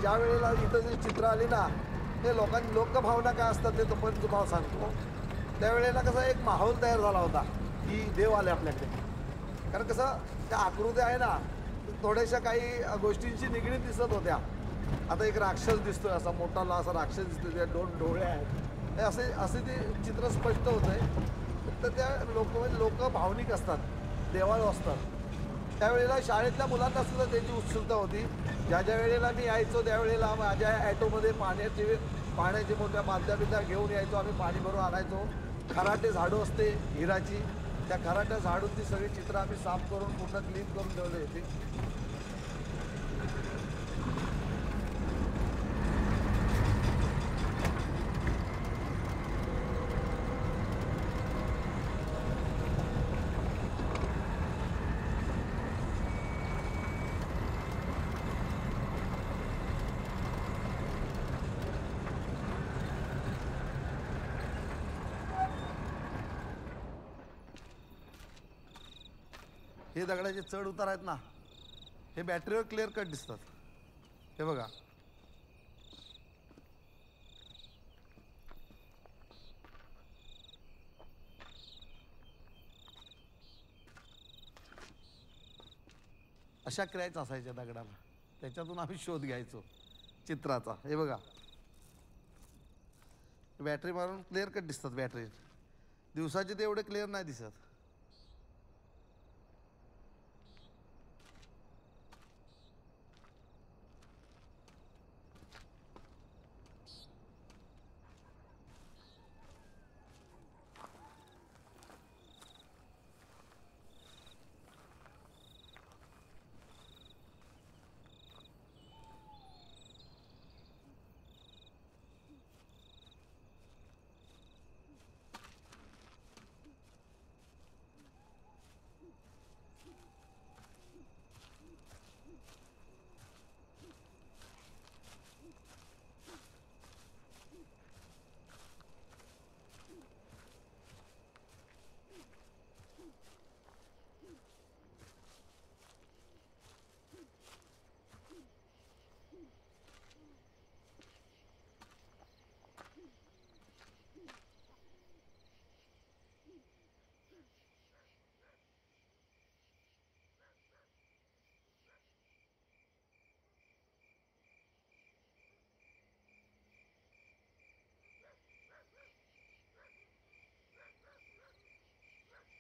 ज्या वेळेला इथं जी चित्र आली ना, ते लोकभावना काय असतात ते पण तुम्हाला सांगतो. त्यावेळेला कसा एक माहोल तयार झाला होता की देव आले आपल्याकडे. कारण कसं त्या आकृत्या आहे ना, थोड्याशा काही गोष्टींशी निगडीत दिसत होत्या. आता एक राक्षस दिसतोय, असा मोठाला असा राक्षस दिसतोय, त्या 2 डोळे आहेत, हे असे ते चित्र स्पष्ट होत आहे. तर त्या लोक भावनिक असतात, देवाळू असतात. त्यावेळेला शाळेतल्या मुलांना सुद्धा त्याची उत्सुकता होती. ज्या ज्या वेळेला मी यायचो त्यावेळेला माझ्या ॲटोमध्ये पाण्याची मोठ्या बादल्या घेऊन यायचो. आम्ही पाणी भरून आणायचो. खराटे झाडू असते हिराची, त्या खराट्या झाडूंची सगळी चित्र आम्ही साफ करून पूर्ण क्लीन करून ठेवली होती. हे दगडाचे चढ उतार आहेत ना, हे बॅटरीवर क्लिअर कट दिसतात. हे बघा, अशा क्रॅच असायच्या दगडाला, त्याच्यातून आम्ही शोध घ्यायचो चित्राचा. हे बघा, बॅटरी मारून क्लिअर कट दिसतात. बॅटरी दिवसाचे ते एवढे क्लिअर नाही दिसत.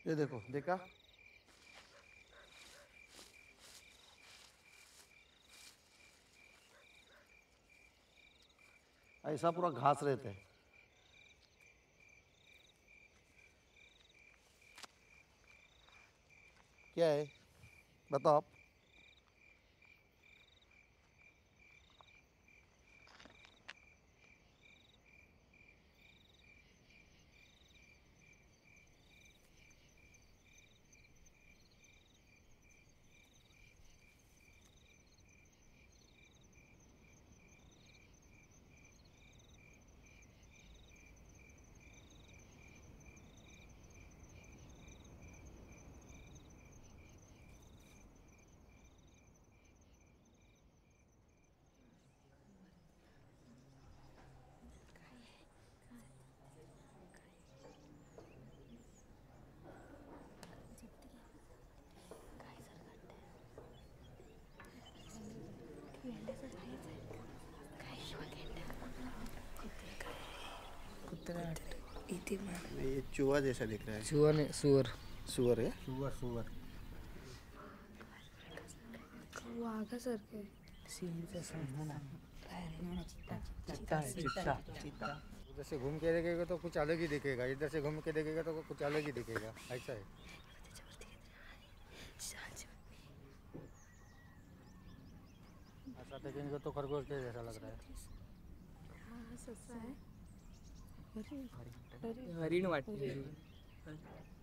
ये देखो, देखा, ऐसा पूरा घास रहता है. क्या है बताओ आप. ये चूहा जैसा दिख रहा है. चूहा नहीं, सुअर. सुअर है. सुअर सुअर वाघासारखे उधर से घूम के देखेगा तो कुछ अलग ही दिखेगा, इधर से घूम के देखेगा तो कुछ अलग ही दिखेगा. ऐसा है. ऐसा देखेंगे तो खरगोश के जैसा लग रहा है. हरिण वाटते.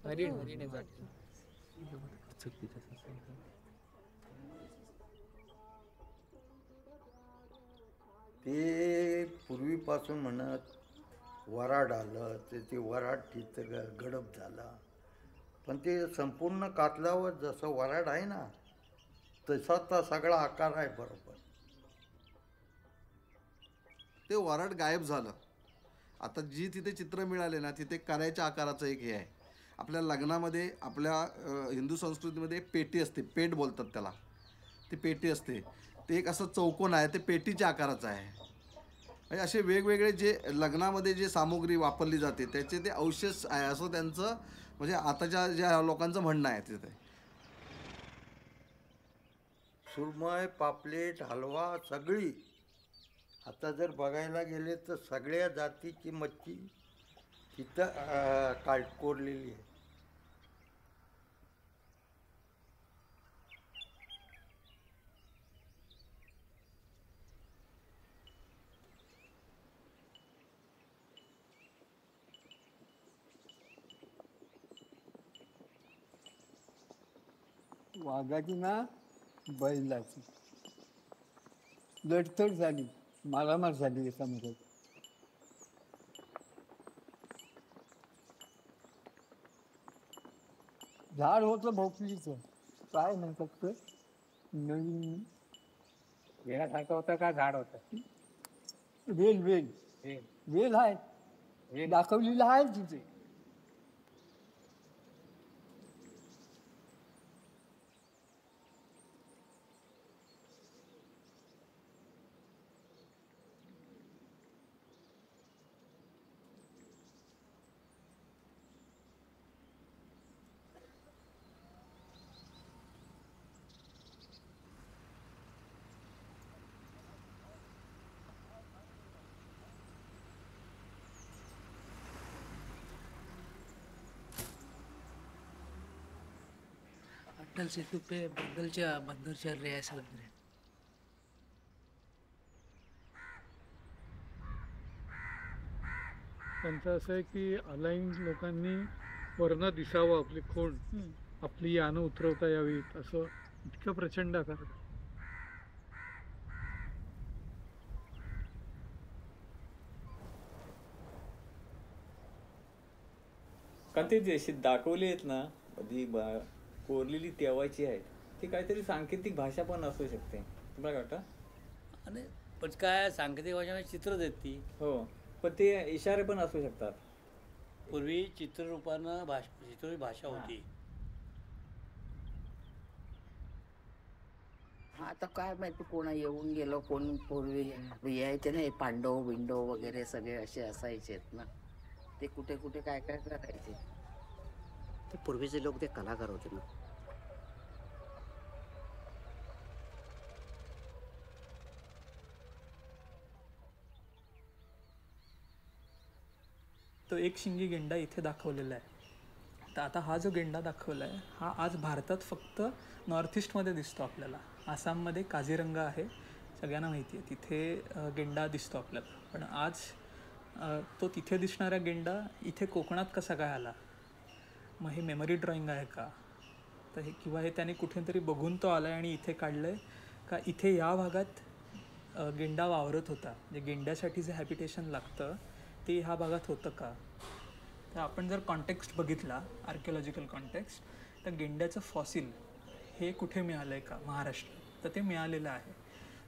हरिणच वाटते. ते पूर्वीपासून म्हणत वराड आलं, ते वराड तिथं गडप झाला. पण ते संपूर्ण कातलावर जसं वराड आहे ना, तसा सगळा आकार आहे बरोबर. ते वराड गायब झालं. आता जी तिथे चित्र मिळाले ना, तिथे करायच्या आकाराचं एक हे आहे. आपल्या लग्नामध्ये आपल्या हिंदू संस्कृतीमध्ये पेटी असते, पेट बोलतात त्याला. ती पेटी असते, ते एक असं चौकोन आहे, ते पेटीच्या आकाराचं आहे. म्हणजे असे वेगवेगळे जे लग्नामध्ये जे सामुग्री वापरली जाते त्याचे ते अवशेष आहे असं त्यांचं, म्हणजे आताच्या ज्या लोकांचं म्हणणं आहे तिथे. सुरमई, पापलेट, हलवा सगळी. आता जर बघायला गेले तर सगळ्या जातीची मच्छी तिथं कोरलेली आहे. वाघाची ना बैलाची लढतड झाली, मारामार झाली एकामध्ये. झाड होतं भोपळीचं, काय म्हणतात ते नवीन येण्यासारखं होतं का झाड होतं? वेल वेल वेल आहे, दाखवलेलं आहे तिथे. अटल सेतू पे बंदर चल रहे हैं ऐसा लग रहा है. त्यांचं असं आहे की अलाईन लोकांनी वरनं दिसावं आपली खोड, आपली यानं उतरवता यावीत, असं इतकं प्रचंड आकार. कारण ते जे दाखवले आहेत ना, ती कोरलेली तेव्हाची आहेत, ती काहीतरी सांकेतिक भाषा पण असू शकते. तुम्हाला काय वाटतं? आणि पण काय सांकेतिक भाषेमध्ये चित्रच आहेत ती. हो, पण ते इशारे पण असू शकतात. पूर्वी चित्ररूपानं चित्ररूपी भाषा होती. आता काय माहिती कोणा येऊन गेलो, कोण पूर्वी यायचे ना, पांडव विंडो वगैरे सगळे असे असायचे ना, ते कुठे कुठे काय काय करायचे. ते पूर्वीचे लोक ते कलाकार होते ना. तो एक शिंगी गेंडा इथे दाखवलेला आहे. तर आता हा जो गेंडा दाखवला आहे हा आज भारतात फक्त नॉर्थ ईस्टमध्ये दिसतो आपल्याला. आसाममध्ये काझीरंगा आहे, सगळ्यांना माहिती आहे, तिथे गेंडा दिसतो आपल्याला. पण आज तो तिथे दिसणारा गेंडा इथे कोकणात कसा काय आला? मग हे मेमरी ड्रॉइंग आहे का? तर हे किंवा हे त्याने कुठेतरी बघून तो आला आहे आणि इथे काढलं आहे का? इथे या भागात गेंडा वावरत होता, म्हणजे गेंड्यासाठी जे हॅबिटेशन लागतं ते ह्या भागात होतं का? तर आपण जर कॉन्टेक्स्ट बघितला, आर्किओलॉजिकल कॉन्टेक्स्ट, तर गेंड्याचं फॉसिल हे कुठे मिळालं आहे का? महाराष्ट्रात. तर ते मिळालेलं आहे.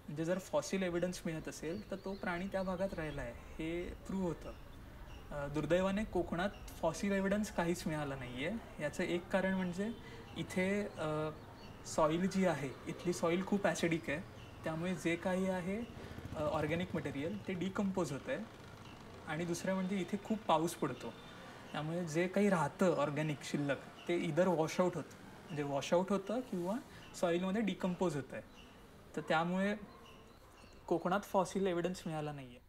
म्हणजे जर फॉसिल एव्हिडन्स मिळत असेल तर तो प्राणी त्या भागात राहिला आहे हे प्रूव्ह होतं. दुर्दैवाने कोकणात फॉसिल एव्हिडन्स काहीच मिळालं नाही आहे. याचं एक कारण म्हणजे इथे सॉईल जी आहे, इथली सॉईल खूप ॲसिडिक आहे, त्यामुळे जे काही आहे ऑर्गॅनिक मटेरियल ते डिकम्पोज होतं आहे. आणि दुसरं म्हणजे इथे खूप पाऊस पडतो, त्यामुळे जे काही राहतं ऑर्गॅनिक शिल्लक ते इधर वॉशआउट होतं, म्हणजे वॉशआउट होतं किंवा सॉईलमध्ये डिकम्पोज होतं आहे. तर त्यामुळे कोकणात फॉसिल एव्हिडन्स मिळाला नाही आहे.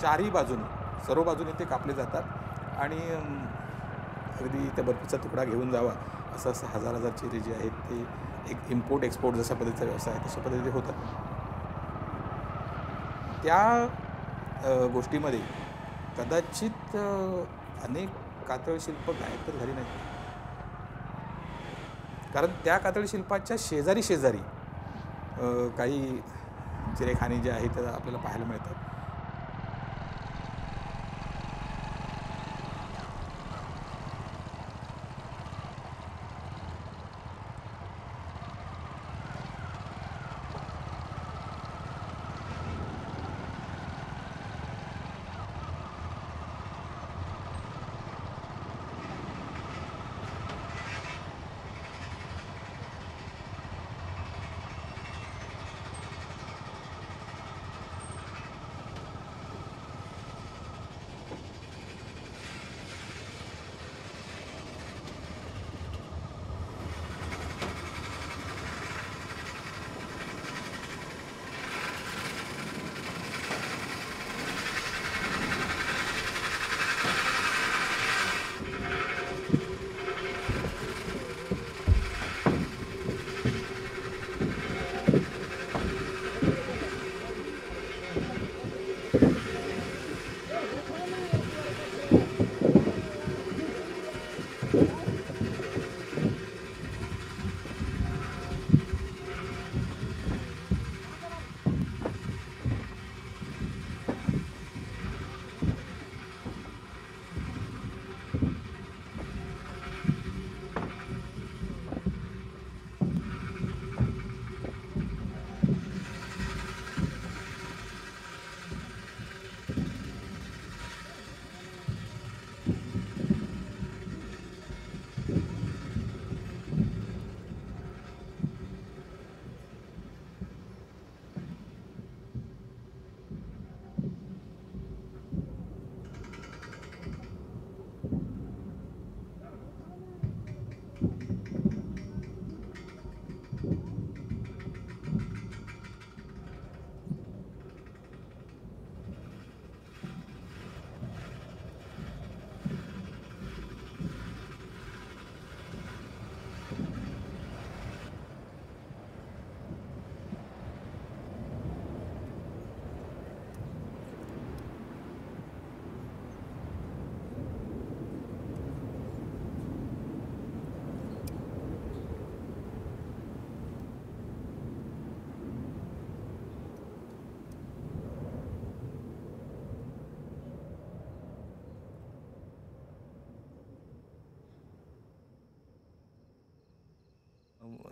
चारही बाजूने सर्व बाजूने ते कापले जातात आणि अगदी त्या बर्फीचा तुकडा घेऊन जावा असं असं हजार हजार चिरे जे आहेत ते एक इम्पोर्ट एक्सपोर्ट जशा पद्धतीचा व्यवसाय आहे तशा पद्धतीने होतात. त्या गोष्टीमध्ये कदाचित अनेक कातळ शिल्प गायब तर झाली नाही, कारण त्या कातळ शिल्पाच्या शेजारी शेजारी काही चिरेखाने जे आहेत ते आपल्याला पाहायला मिळतात.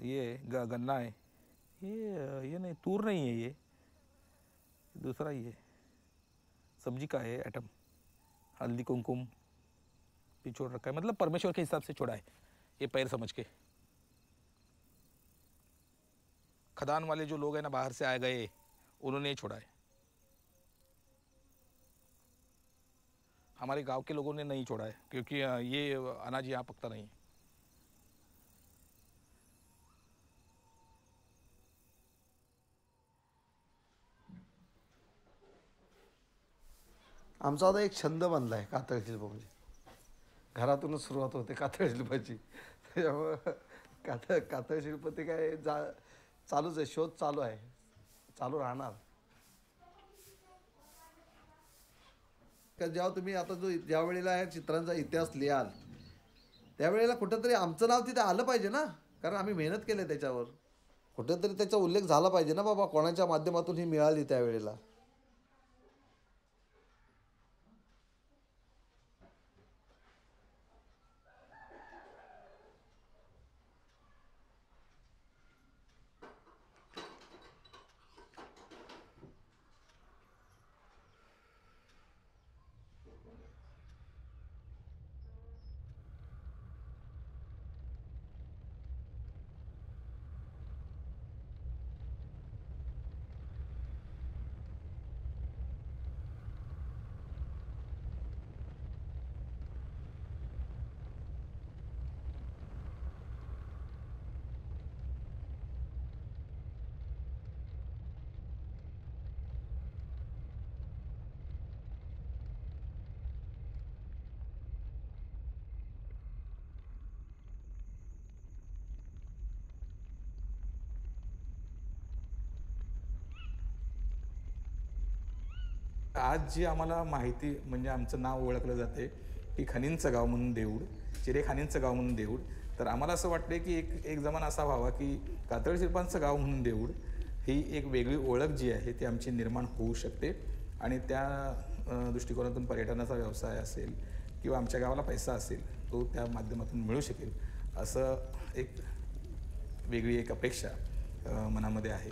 ये गन्ना है, ये नहीं, तूर नहीं है, ये दूसरा ही है, सब्जी का है आइटम. हल्दी कुमकुम भी छोड़ रखा है, मतलब परमेश्वर के हिसाब से छोड़ा है ये पैर समझ के. खदान वाले जो लोग हैं ना बाहर से आए गए उन्होंने ही छोड़ा है, हमारे गांव के लोगों ने नहीं छोड़ा है क्योंकि ये अनाज यहाँ पकता नहीं है. आमचा आता एक छंद बनला आहे कातळशिल्प, म्हणजे घरातूनच सुरुवात होते कातळशिल्पाची. त्याच्यामुळं कातळशिल्प ते काय चालूच आहे, शोध चालू आहे, चालू राहणार. का जेव्हा तुम्ही आता ज्या वेळेला या चित्रांचा इतिहास लिहाल त्यावेळेला कुठंतरी आमचं नाव तिथे आलं पाहिजे ना, कारण आम्ही मेहनत केली त्याच्यावर. कुठेतरी त्याचा उल्लेख झाला पाहिजे ना, बाबा कोणाच्या माध्यमातून ही मिळाली त्यावेळेला. आज जी आम्हाला माहिती म्हणजे आमचं नाव ओळखलं जाते की खाणींचं गाव म्हणून देऊळ, चिरेखाणींचं गाव म्हणून देऊळ. तर आम्हाला असं वाटते की एक जमाना असा व्हावा की कातळ शिल्पांचं गाव म्हणून देऊळ ही एक वेगळी ओळख जी आहे ती आमची निर्माण होऊ शकते. आणि त्या दृष्टिकोनातून पर्यटनाचा व्यवसाय असेल किंवा आमच्या गावाला पैसा असेल तो त्या माध्यमातून मिळू शकेल असं एक वेगळी एक अपेक्षा मनामध्ये आहे.